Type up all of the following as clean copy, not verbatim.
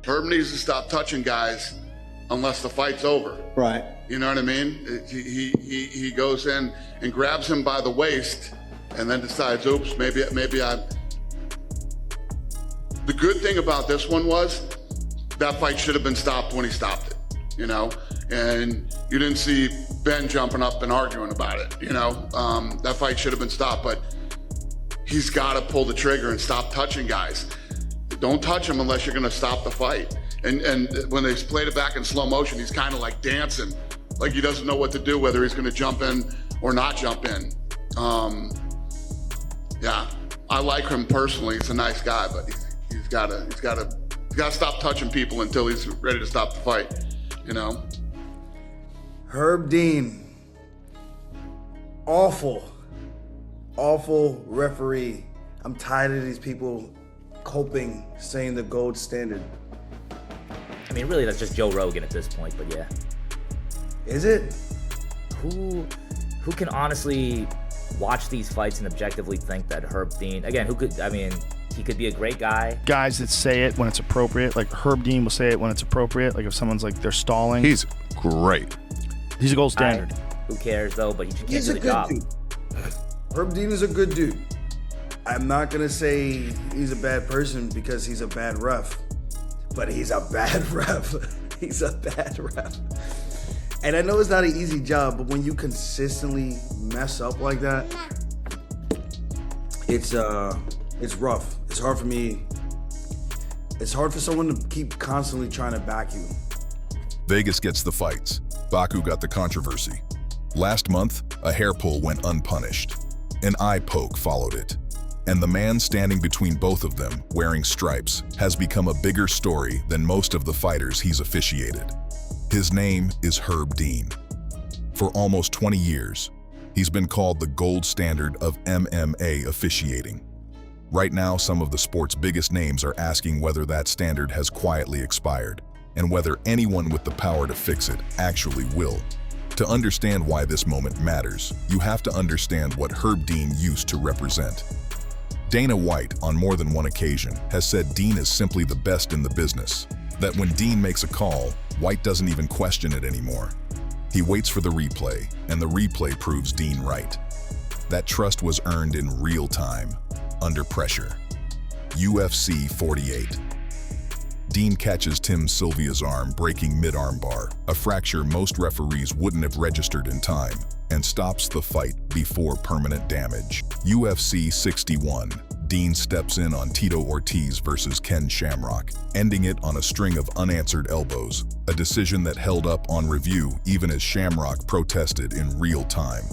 Herb needs to stop touching guys unless the fight's over. Right. You know what I mean? He goes in and grabs him by the waist and then decides, oops, maybe I... The good thing about this one was that fight should have been stopped when he stopped it, you know? And you didn't see Ben jumping up and arguing about it, you know? That fight should have been stopped, but he's got to pull the trigger and stop touching guys. Don't touch him unless you're going to stop the fight. And when they played it back in slow motion, he's kind of like dancing, like he doesn't know what to do, whether he's going to jump in or not jump in. Yeah, I like him personally. He's a nice guy, but he's got to stop touching people until he's ready to stop the fight, you know? Herb Dean, awful referee. I'm tired of these people coping, saying the gold standard. I mean, really, that's just Joe Rogan at this point, but yeah. Is it? Who can honestly watch these fights and objectively think that Herb Dean, again, he could be a great guy. Guys that say it when it's appropriate, like Herb Dean will say it when it's appropriate, like if someone's like, they're stalling. He's great. He's a gold standard. Who cares, though, but he just can't He's do a the good job. dude. Herb Dean is a good dude. I'm not gonna say he's a bad person because he's a bad ref, but he's a bad ref. He's a bad ref. And I know it's not an easy job, but when you consistently mess up like that, it's rough. It's hard for me. It's hard for someone to keep constantly trying to back you. Vegas gets the fights. Baku got the controversy. Last month, a hair pull went unpunished. An eye poke followed it. And the man standing between both of them, wearing stripes, has become a bigger story than most of the fighters he's officiated. His name is Herb Dean. For almost 20 years, he's been called the gold standard of MMA officiating. Right now, some of the sport's biggest names are asking whether that standard has quietly expired, and whether anyone with the power to fix it actually will. To understand why this moment matters, you have to understand what Herb Dean used to represent. Dana White, on more than one occasion, has said Dean is simply the best in the business, that when Dean makes a call, White doesn't even question it anymore. He waits for the replay, and the replay proves Dean right. That trust was earned in real time, under pressure. UFC 48. Dean catches Tim Sylvia's arm breaking mid-arm bar, a fracture most referees wouldn't have registered in time, and stops the fight before permanent damage. UFC 61. Dean steps in on Tito Ortiz versus Ken Shamrock, ending it on a string of unanswered elbows, a decision that held up on review even as Shamrock protested in real time.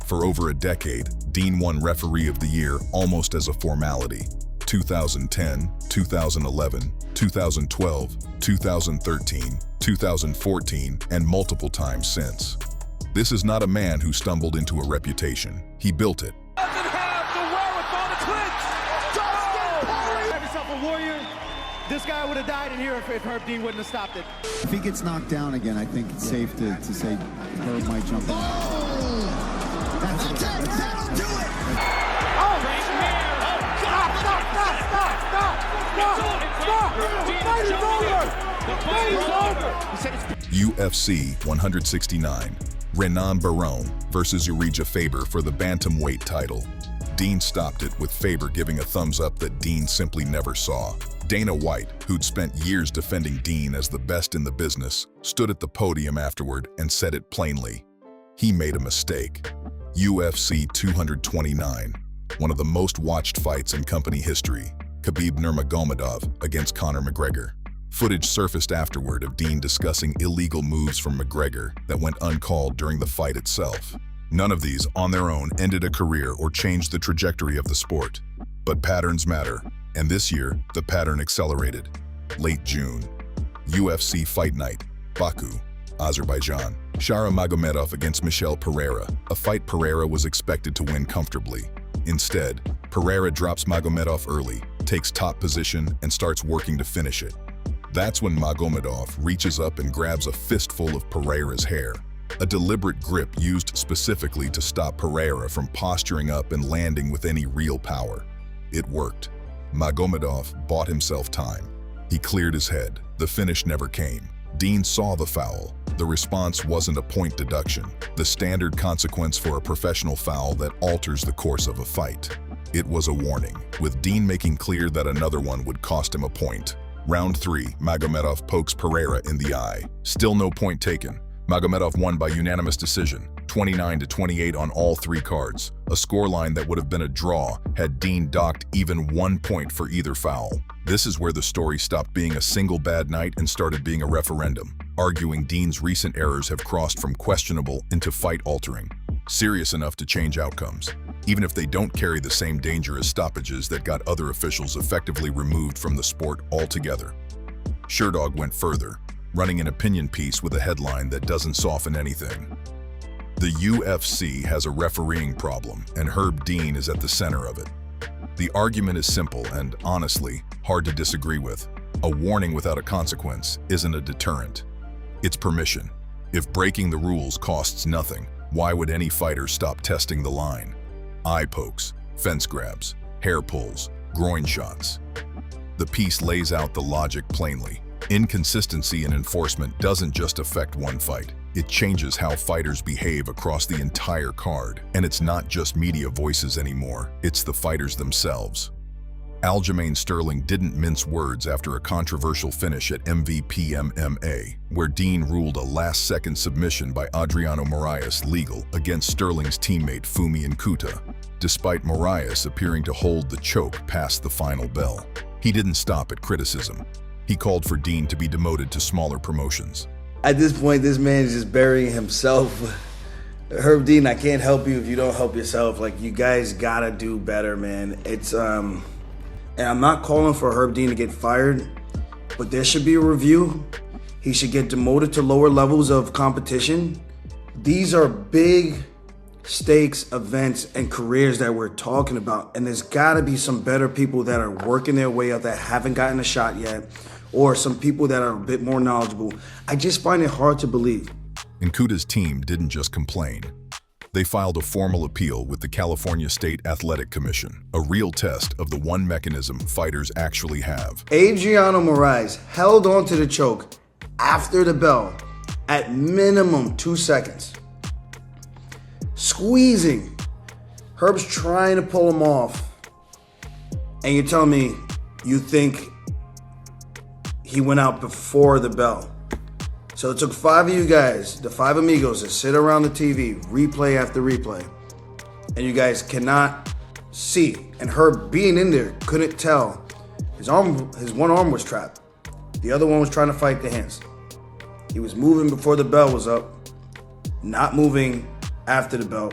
For over a decade, Dean won Referee of the Year almost as a formality. 2010, 2011, 2012, 2013, 2014, and multiple times since. This is not a man who stumbled into a reputation. He built it. Doesn't have the wherewithal to clinch. Have yourself a warrior. This guy would have died in here if Herb Dean wouldn't have stopped it. If he gets knocked down again, I think it's safe to say Herb might jump in. Oh! That's it. That'll do it! UFC 169. Renan Barone versus Urijah Faber for the bantamweight title. Dean stopped it with Faber giving a thumbs up that Dean simply never saw. Dana White, who'd spent years defending Dean as the best in the business, stood at the podium afterward and said it plainly. He made a mistake. UFC 229. One of the most watched fights in company history. Khabib Nurmagomedov against Conor McGregor. Footage surfaced afterward of Dean discussing illegal moves from McGregor that went uncalled during the fight itself. None of these, on their own, ended a career or changed the trajectory of the sport. But patterns matter, and this year, the pattern accelerated. Late June. UFC Fight Night, Baku, Azerbaijan. Shara Magomedov against Michel Pereira, a fight Pereira was expected to win comfortably. Instead, Pereira drops Magomedov early, takes top position, and starts working to finish it. That's when Magomedov reaches up and grabs a fistful of Pereira's hair, a deliberate grip used specifically to stop Pereira from posturing up and landing with any real power. It worked. Magomedov bought himself time. He cleared his head, The finish never came. Dean saw the foul. The response wasn't a point deduction, the standard consequence for a professional foul that alters the course of a fight. It was a warning, with Dean making clear that another one would cost him a point. Round 3, Magomedov pokes Pereira in the eye. Still no point taken. Magomedov won by unanimous decision, 29-28 on all 3 cards, a scoreline that would have been a draw had Dean docked even 1 point for either foul. This is where the story stopped being a single bad night and started being a referendum, arguing Dean's recent errors have crossed from questionable into fight-altering, serious enough to change outcomes, even if they don't carry the same danger as stoppages that got other officials effectively removed from the sport altogether. Sherdog went further, running an opinion piece with a headline that doesn't soften anything. The UFC has a refereeing problem, and Herb Dean is at the center of it. The argument is simple and, honestly, hard to disagree with. A warning without a consequence isn't a deterrent. It's permission. If breaking the rules costs nothing, why would any fighter stop testing the line? Eye pokes, fence grabs, hair pulls, groin shots. The piece lays out the logic plainly. Inconsistency in enforcement doesn't just affect one fight. It changes how fighters behave across the entire card. And it's not just media voices anymore, it's the fighters themselves. Aljamain Sterling didn't mince words after a controversial finish at MVP MMA, where Dean ruled a last-second submission by Adriano Moraes legal against Sterling's teammate Fumi Nkuta, despite Moraes appearing to hold the choke past the final bell. He didn't stop at criticism. He called for Dean to be demoted to smaller promotions. At this point, this man is just burying himself. Herb Dean, I can't help you if you don't help yourself. Like, you guys gotta do better, man. It's, and I'm not calling for Herb Dean to get fired, but there should be a review. He should get demoted to lower levels of competition. These are big stakes events and careers that we're talking about, and there's gotta be some better people that are working their way up that haven't gotten a shot yet, or some people that are a bit more knowledgeable. I just find it hard to believe. Nkuta's team didn't just complain. They filed a formal appeal with the California State Athletic Commission, a real test of the one mechanism fighters actually have. Adriano Moraes held on to the choke after the bell at minimum 2 seconds. Squeezing. Herb's trying to pull him off. And you're telling me you think he went out before the bell. So it took 5 of you guys, the 5 amigos, to sit around the TV, replay after replay. And you guys cannot see. And Herb being in there couldn't tell. His one arm was trapped. The other one was trying to fight the hands. He was moving before the bell was up, not moving after the bell.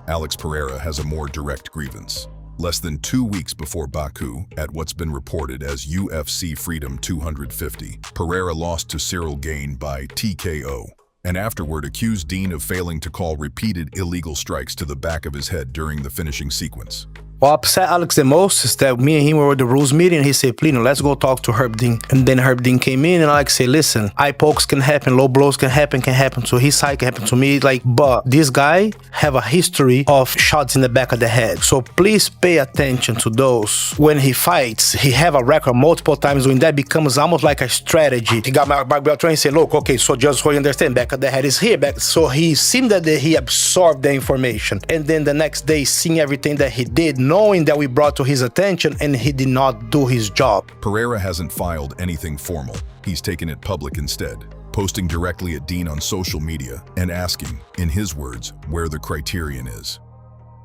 Alex Pereira has a more direct grievance. Less than 2 weeks before Baku, at what's been reported as UFC Freedom 250, Pereira lost to Cyril Gane by TKO, and afterward accused Dean of failing to call repeated illegal strikes to the back of his head during the finishing sequence. What upset Alex the most is that me and him were at the rules meeting and he said, Plino, let's go talk to Herb Dean. And then Herb Dean came in and Alex said, listen, eye pokes can happen, low blows can happen to his side, can happen to me. Like, but this guy have a history of shots in the back of the head. So please pay attention to those. When he fights, he have a record multiple times doing that, becomes almost like a strategy. He got my belt and said, look, okay, so just so you understand, back of the head is here. So he seemed that he absorbed the information. And then the next day, seeing everything that he did, knowing that we brought to his attention, and he did not do his job. Pereira hasn't filed anything formal. He's taken it public instead, posting directly at Dean on social media and asking, in his words, where the criterion is.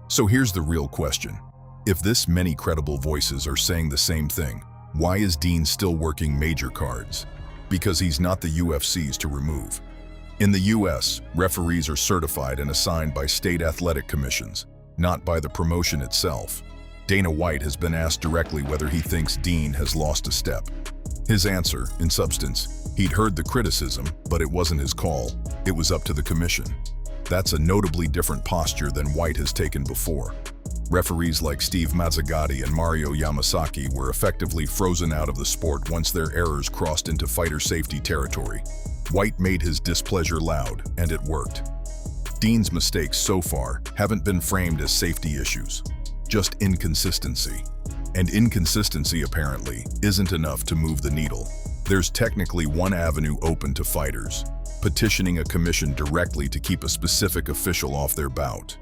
So here's the real question. If this many credible voices are saying the same thing, why is Dean still working major cards? Because he's not the UFC's to remove. In the US, referees are certified and assigned by state athletic commissions, not by the promotion itself. Dana White has been asked directly whether he thinks Dean has lost a step. His answer, in substance, he'd heard the criticism, but it wasn't his call. It was up to the commission. That's a notably different posture than White has taken before. Referees like Steve Mazzagatti and Mario Yamasaki were effectively frozen out of the sport once their errors crossed into fighter safety territory. White made his displeasure loud, and it worked. Dean's mistakes so far haven't been framed as safety issues, just inconsistency. And inconsistency, apparently, isn't enough to move the needle. There's technically one avenue open to fighters: petitioning a commission directly to keep a specific official off their bout.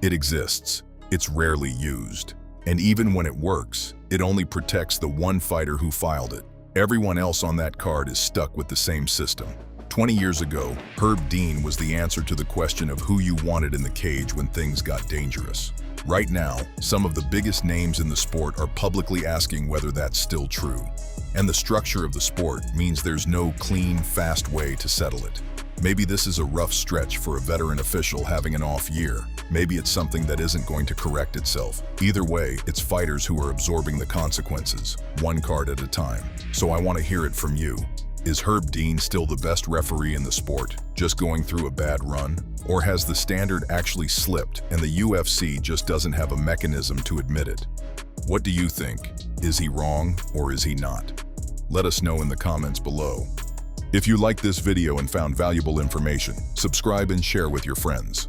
It exists. It's rarely used. And even when it works, it only protects the one fighter who filed it. Everyone else on that card is stuck with the same system. 20 years ago, Herb Dean was the answer to the question of who you wanted in the cage when things got dangerous. Right now, some of the biggest names in the sport are publicly asking whether that's still true. And the structure of the sport means there's no clean, fast way to settle it. Maybe this is a rough stretch for a veteran official having an off year. Maybe it's something that isn't going to correct itself. Either way, it's fighters who are absorbing the consequences, one card at a time. So I want to hear it from you. Is Herb Dean still the best referee in the sport, just going through a bad run? Or has the standard actually slipped and the UFC just doesn't have a mechanism to admit it? What do you think? Is he wrong or is he not? Let us know in the comments below. If you liked this video and found valuable information, subscribe and share with your friends.